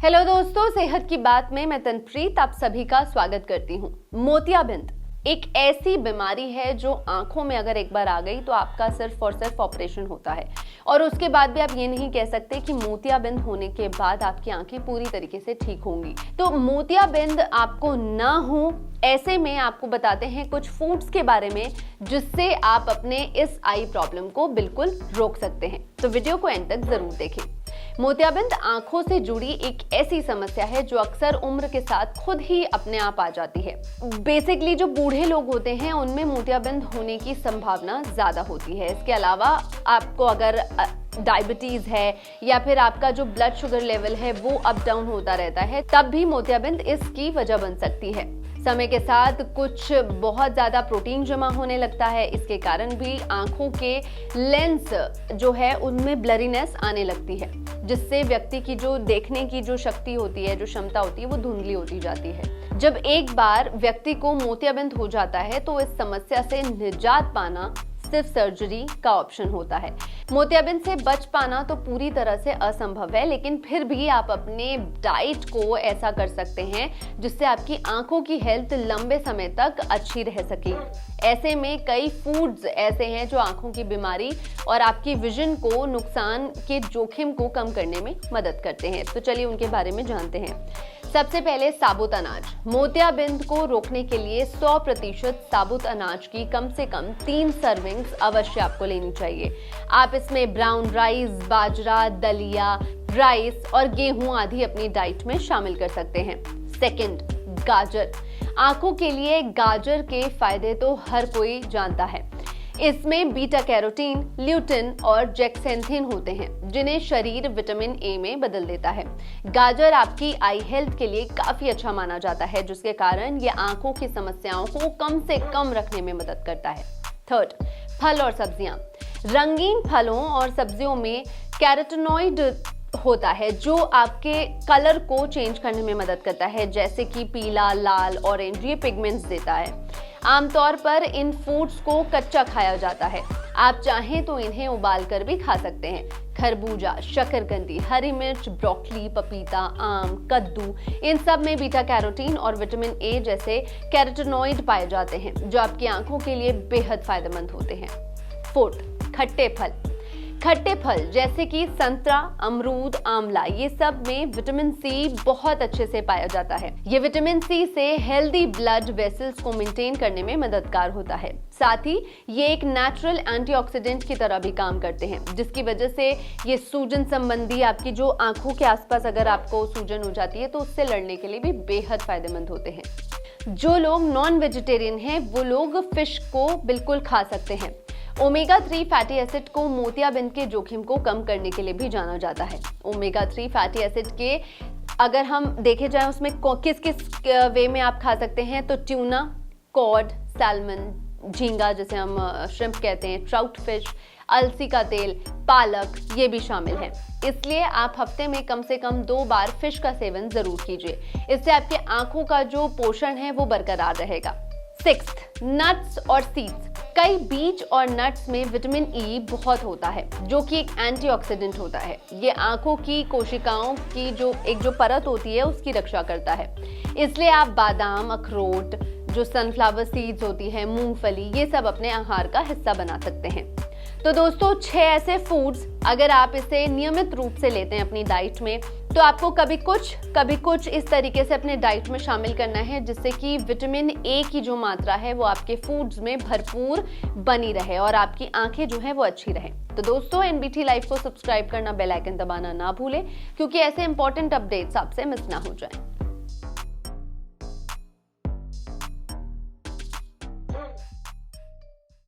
Hello दोस्तों, सेहत की बात में मैं तनप्रीत आप सभी का स्वागत करती हूँ। मोतियाबिंद एक ऐसी बीमारी है जो आंखों में अगर एक बार आ गई तो आपका सिर्फ और सिर्फ ऑपरेशन होता है और उसके बाद भी आप ये नहीं कह सकते कि मोतियाबिंद होने के बाद आपकी आंखें पूरी तरीके से ठीक होंगी। तो मोतियाबिंद आपको ना हो, ऐसे में आपको बताते हैं कुछ फूड्स के बारे में जिससे आप अपने इस आई प्रॉब्लम को बिल्कुल रोक सकते हैं। तो वीडियो को एंड तक जरूर देखें। मोतियाबिंद आंखों से जुड़ी एक ऐसी समस्या है जो अक्सर उम्र के साथ खुद ही अपने आप आ जाती है। बेसिकली जो बूढ़े लोग होते हैं उनमें मोतियाबिंद होने की संभावना ज्यादा होती है। इसके अलावा आपको अगर डायबिटीज है या फिर आपका जो ब्लड शुगर लेवल है वो अप डाउन होता रहता है, तब भी मोतियाबिंद इसकी वजह बन सकती है। समय के साथ कुछ बहुत ज्यादा प्रोटीन जमा होने लगता है, इसके कारण भी आंखों के लेंस जो है उनमें ब्लरीनेस आने लगती है, जिससे व्यक्ति की जो देखने की जो शक्ति होती है, जो क्षमता होती है, वो धुंधली होती जाती है। जब एक बार व्यक्ति को मोतियाबिंद हो जाता है तो इस समस्या से निजात पाना सिर्फ सर्जरी का ऑप्शन होता है। मोतियाबिंद से बच पाना तो पूरी तरह से असंभव है, लेकिन फिर भी आप अपने डाइट को ऐसा कर सकते हैं जिससे आपकी आंखों की हेल्थ लंबे समय तक अच्छी रह सके। ऐसे में कई फूड्स ऐसे हैं जो आंखों की बीमारी और आपकी विजन को नुकसान के जोखिम को कम करने में मदद करते हैं। तो चलिए उनके बारे में जानते हैं। सबसे पहले साबुत अनाज। मोतियाबिंद को रोकने के लिए 100% साबुत अनाज की कम से कम 3 सर्विंग्स अवश्य आपको लेनी चाहिए। आप इसमें ब्राउन राइस, बाजरा, दलिया, राइस और गेहूं आदि अपनी डाइट में शामिल कर सकते हैं। सेकंड, गाजर। आंखों के लिए गाजर के फायदे तो हर कोई जानता है। इसमें बीटा कैरोटीन, ल्यूटिन और जेक्सेंथिन होते हैं जिन्हें शरीर विटामिन ए में बदल देता है। गाजर आपकी आई हेल्थ के लिए काफी अच्छा माना जाता है, जिसके कारण ये आंखों की समस्याओं को कम से कम रखने में मदद करता है। थर्ड, फल और सब्जियां। रंगीन फलों और सब्जियों में कैरोटीनॉइड होता है जो आपके कलर को चेंज करने में मदद करता है, जैसे कि पीला, लाल, ऑरेंज, ये पिगमेंट्स देता है। आमतौर पर इन फूड्स को कच्चा खाया जाता है। आप चाहें तो इन्हें उबाल कर भी खा सकते हैं। खरबूजा, शकरकंदी, हरी मिर्च, ब्रोकली, पपीता, आम, कद्दू, इन सब में बीटा कैरोटीन और विटामिन ए जैसे कैरोटीनॉइड पाए जाते हैं जो आपकी आंखों के लिए बेहद फायदेमंद होते हैं। फोर्थ, खट्टे फल। खट्टे फल जैसे कि संतरा, अमरूद, आंवला, ये सब में विटामिन सी बहुत अच्छे से पाया जाता है। ये विटामिन सी से हेल्दी ब्लड वेसल्स को मेंटेन करने में मददगार होता है। साथ ही ये एक नेचुरल एंटीऑक्सीडेंट की तरह भी काम करते हैं, जिसकी वजह से ये सूजन संबंधी आपकी जो आंखों के आसपास अगर आपको सूजन हो जाती है तो उससे लड़ने के लिए भी बेहद फायदेमंद होते हैं। जो लोग नॉन वेजिटेरियन हैं वो लोग फिश को बिल्कुल खा सकते हैं। ओमेगा 3 फैटी एसिड को मोतियाबिंद के जोखिम को कम करने के लिए भी जाना जाता है। ओमेगा 3 फैटी एसिड के अगर हम देखे जाए उसमें किस किस वे में आप खा सकते हैं, तो ट्यूना, कॉड, सैल्मन, झींगा जिसे हम श्रिम्प कहते हैं, ट्राउट फिश, अलसी का तेल, पालक, ये भी शामिल है। इसलिए आप हफ्ते में कम से कम 2 बार फिश का सेवन जरूर कीजिए। इससे आपकी आंखों का जो पोषण है वो बरकरार रहेगा। सिक्स्थ, नट्स और सीड्स। कई बीज और नट्स में विटामिन ई बहुत होता है जो कि एक एंटीऑक्सीडेंट होता है। ये आंखों की कोशिकाओं की जो परत होती है उसकी रक्षा करता है। इसलिए आप बादाम, अखरोट, जो सनफ्लावर सीड्स होती है, मूंगफली, ये सब अपने आहार का हिस्सा बना सकते हैं। तो दोस्तों 6 ऐसे फूड्स अगर आप इसे नियमित रूप से लेते हैं अपनी डाइट में तो आपको कभी कुछ इस तरीके से अपने डाइट में शामिल करना है जिससे कि विटामिन ए की जो मात्रा है वो आपके फूड्स में भरपूर बनी रहे और आपकी आंखें जो है वो अच्छी रहे। तो दोस्तों एनबीटी लाइव को सब्सक्राइब करना, बेल आइकन दबाना ना भूलें, क्योंकि ऐसे इंपॉर्टेंट अपडेट्स आपसे मिस ना हो जाएं।